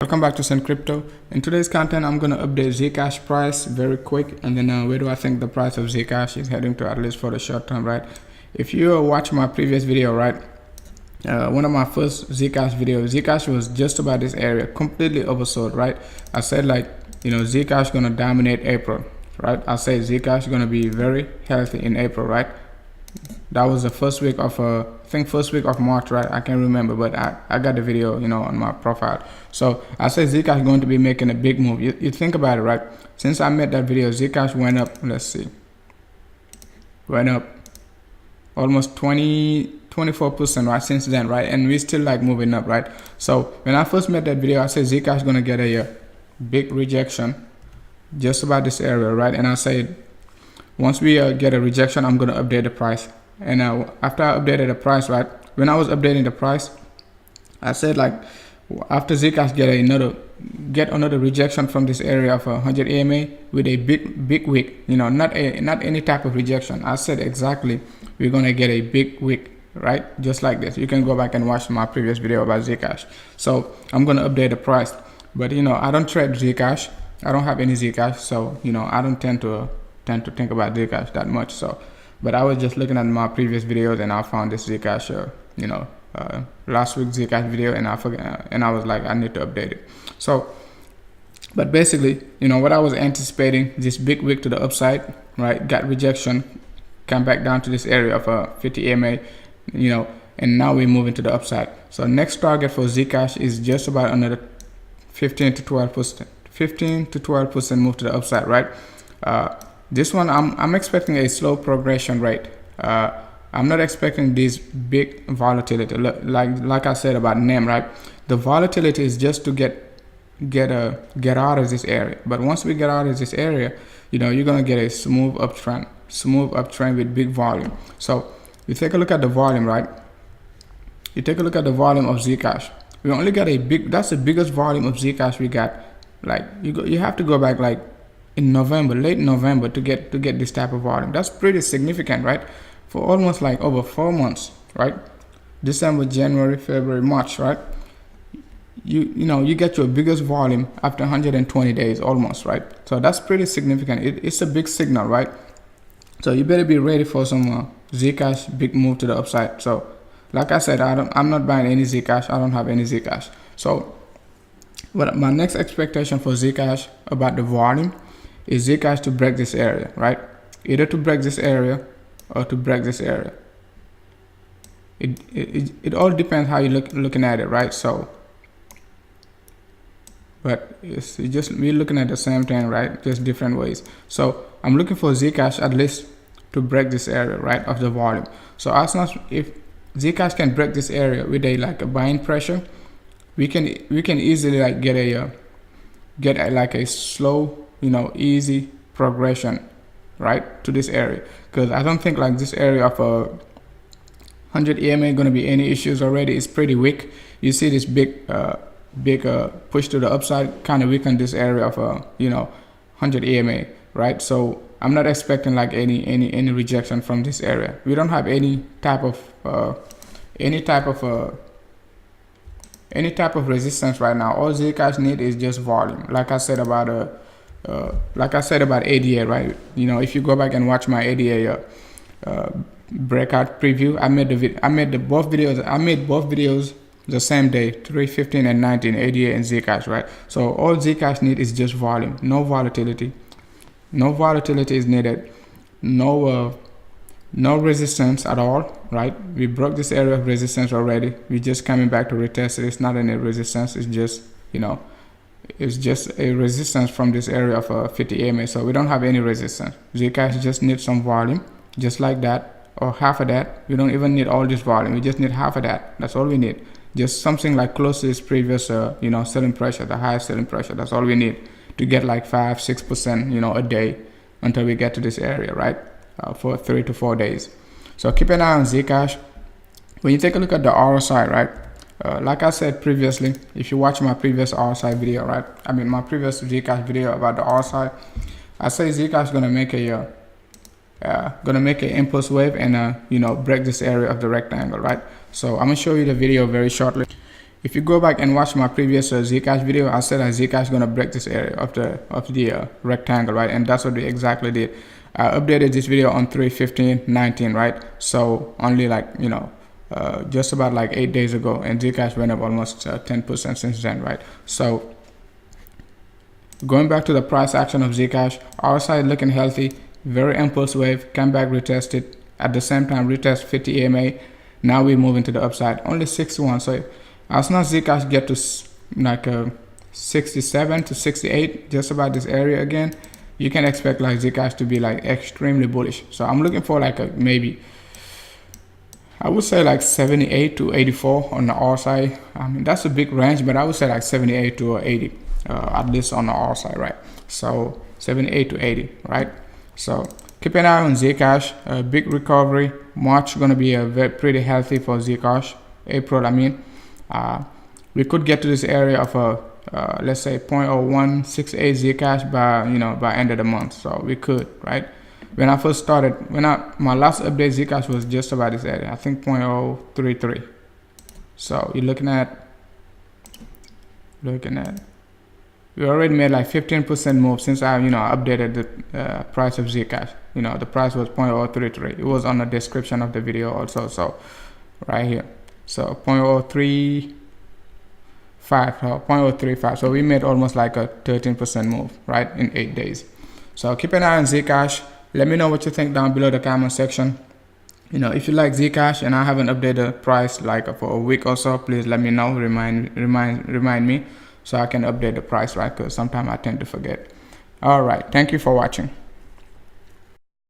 Welcome back to Sun Crypto. In today's content, I'm going to update Zcash price very quick, and then where do I think the price of Zcash is heading to, at least for the short term, right? If you watch my previous video, right, one of my first Zcash videos, Zcash was just about this area, completely oversold, right? I said Zcash going to dominate April, right? I said Zcash going to be very healthy in April, right? That was the first week of I think first week of March, right? I can't remember, but I got the video, on my profile. So I said Zcash is going to be making a big move. You think about it, right? Since I made that video, Zcash went up, let's see, went up almost 24%, right, since then, right? And we still moving up, right? So when I first made that video, I said Zcash is going to get a big rejection just about this area, right? And I said once we get a rejection, I'm going to update the price. And after I updated the price, right, when I was updating the price, I said after Zcash get another rejection from this area of 100 EMA with a big wick, not any type of rejection. I said exactly we're going to get a big wick, right? Just like this. You can go back and watch my previous video about Zcash. So I'm going to update the price, but I don't trade Zcash. I don't have any Zcash, so I don't tend to think about Zcash that much. So but I was just looking at my previous videos and I found this Zcash last week's Zcash video, and I forgot, and I was like, I need to update it. So but basically, what I was anticipating, this big wick to the upside, right, got rejection, come back down to this area of 50 EMA, and now we're moving to the upside. So next target for Zcash is just about another 15 to 12% move to the upside, right? This one, I'm expecting a slow progression rate. I'm not expecting this big volatility. Like I said about NEM, right? The volatility is just to get out of this area. But once we get out of this area, you're gonna get a smooth uptrend with big volume. So you take a look at the volume, right? You take a look at the volume of Zcash. We only got that's the biggest volume of Zcash we got. You have to go back in November, late November, to get this type of volume. That's pretty significant, right? For almost over 4 months, right? December, January, February, March, right? You get your biggest volume after 120 days almost, right? So that's pretty significant. It's a big signal, right? So you better be ready for some Zcash big move to the upside. So like I said, I'm not buying any Zcash. I don't have any Zcash. So what my next expectation for Zcash about the volume is Zcash to break this area, right? Either to break this area or to break this area. It all depends how you looking at it, right? So but it's just we're looking at the same thing, right? Just different ways. So I'm looking for Zcash at least to break this area, right, of the volume. So as long as if Zcash can break this area with a buying pressure, we can easily get a slow, easy progression, right, to this area. Because I don't think this area of 100 EMA going to be any issues already. It's pretty weak. You see this big push to the upside kind of weaken this area of 100 EMA, right? So I'm not expecting any rejection from this area. We don't have any type of resistance right now. All Zcash need is just volume. Like I said about ADA, right? If you go back and watch my ADA breakout preview, I made both videos the same day, 3/15 and 19, ADA and Zcash, right? So all Zcash need is just volume, no volatility. No volatility is needed. No resistance at all, right? We broke this area of resistance already. We're just coming back to retest it. It's not any resistance. It's just it's just a resistance from this area of 50 EMA. So we don't have any resistance. Zcash just needs some volume, just like that, or half of that. We don't even need all this volume. We just need half of that. That's all we need. Just something close to this previous selling pressure, the highest selling pressure. That's all we need to get 5-6% a day until we get to this area, right? For 3 to 4 days. So keep an eye on Zcash. When you take a look at the RSI, right? Like I said previously, if you watch my previous RSI video, right? I mean my previous Zcash video about the RSI, I say Zcash gonna make an impulse wave and break this area of the rectangle, right? So I'm gonna show you the video very shortly. If you go back and watch my previous Zcash video, I said that Zcash is gonna break this area of the rectangle, right? And that's what we exactly did. I updated this video on 3/15/19, right? So only like, you know, just about like 8 days ago, and Zcash went up almost 10% since then, right? So going back to the price action of Zcash, our side looking healthy, very impulse wave, came back, retested, at the same time retest 50 EMA. Now we move into the upside, only 61. So as soon as Zcash get to like 67 to 68, just about this area again, you can expect like Zcash to be like extremely bullish. So I'm looking for like a maybe, I would say like 78 to 84 on the R side. I mean, that's a big range, but I would say like 78 to 80, at least on the R side, right? So 78 to 80, right? So keep an eye on Zcash. A big recovery. March gonna be a pretty healthy for Zcash. April, I mean, we could get to this area of a let's say 0.0168 Zcash by end of the month. So we could, right? When I first started, my last update Zcash was just about this area. I think 0.033. So you're looking at we already made like 15% move since I updated the price of Zcash. The price was 0.033. It was on the description of the video also. So right here, so 0.035. So we made almost like a 13% move, right, in 8 days. So keep an eye on Zcash. Let me know what you think down below the comment section. If you like Zcash and I haven't updated the price like for a week or so, please let me know. Remind me so I can update the price, right? Because sometimes I tend to forget. All right, thank you for watching.